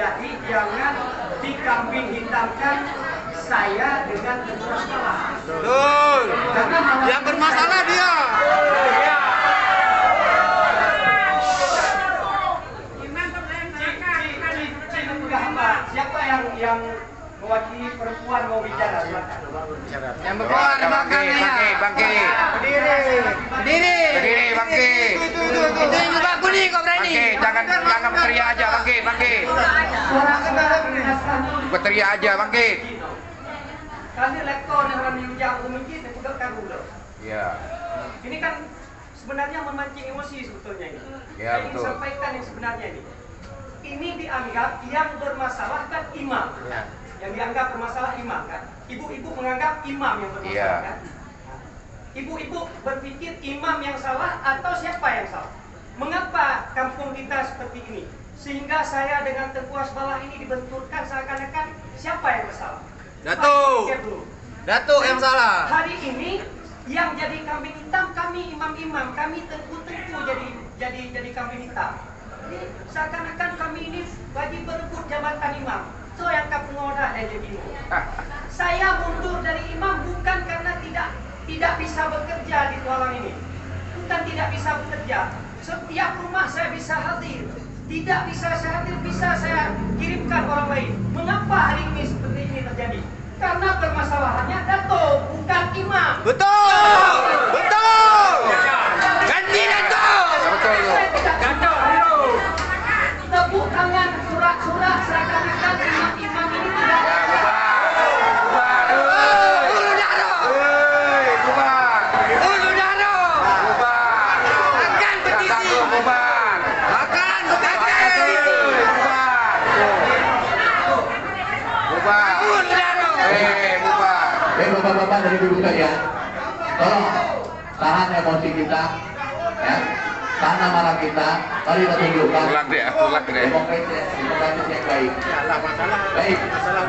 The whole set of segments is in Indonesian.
Jadi jangan dikambing hitamkan saya dengan bermasalah. Betul. Yang bermasalah dia. Siapa yang mewakili perempuan mau bicara? Yang berkeluar di belakangnya. Bangki. Berdiri, Bangki. Itu yang juga kuning kok berani. Bangki, jangan berteriak aja, Bangki. Berteriak aja, Bangki. Kali lektor yang orang diujang umumnya itu pegang dulu. Iya. Ini kan sebenarnya memancing emosi sebetulnya ini. Ya, Saya ingin sampaikan yang sebenarnya ini. Ini dianggap yang bermasalah kan imam. Ya. Yang dianggap bermasalah imam kan. Ibu-ibu menganggap imam yang bermasalah kan. Ibu-ibu berpikir imam yang salah atau siapa yang salah? Mengapa kampung kita seperti ini? Sehingga saya dengan Tengku Hasbalah ini dibenturkan seakan-akan siapa yang bersalah? Datuk yang salah. Hari ini yang jadi kambing hitam kami imam-imam, kami Tengku jadi kambing hitam. Jadi seakan-akan kami ini bagi berebut jabatan imam. So yang kapengoda jadi ini. Saya mundur dari imam bukan karena tidak bisa bekerja di tualang ini. Bukan tidak bisa bekerja. Setiap rumah saya bisa hadir. Tidak bisa saya hadir, bisa saya kirimkan orang lain. Mengapa hari ini seperti ini terjadi? Karena permasalahannya Datuk, bukan imam. Betul. Ganti Datuk. Tepuk tangan surat-surat seakan-akan imam ini tidak. Bapak-bapak dari dulu sekalian, tolong tahan emosi kita, ya, tahan amarah kita. Mari kita tunjukkan demokratis yang baik. Baik,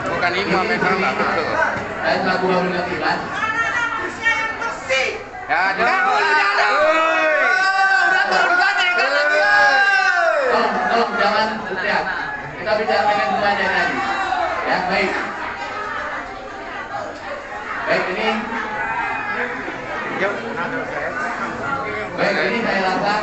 Bukan imam yang salah. Betul. saya selaku Bapak Inas. Ya, Tolong jangan berteriak. Kita bicara dengan semuanya tadi. Ya, baik. Baik, ini saya rasa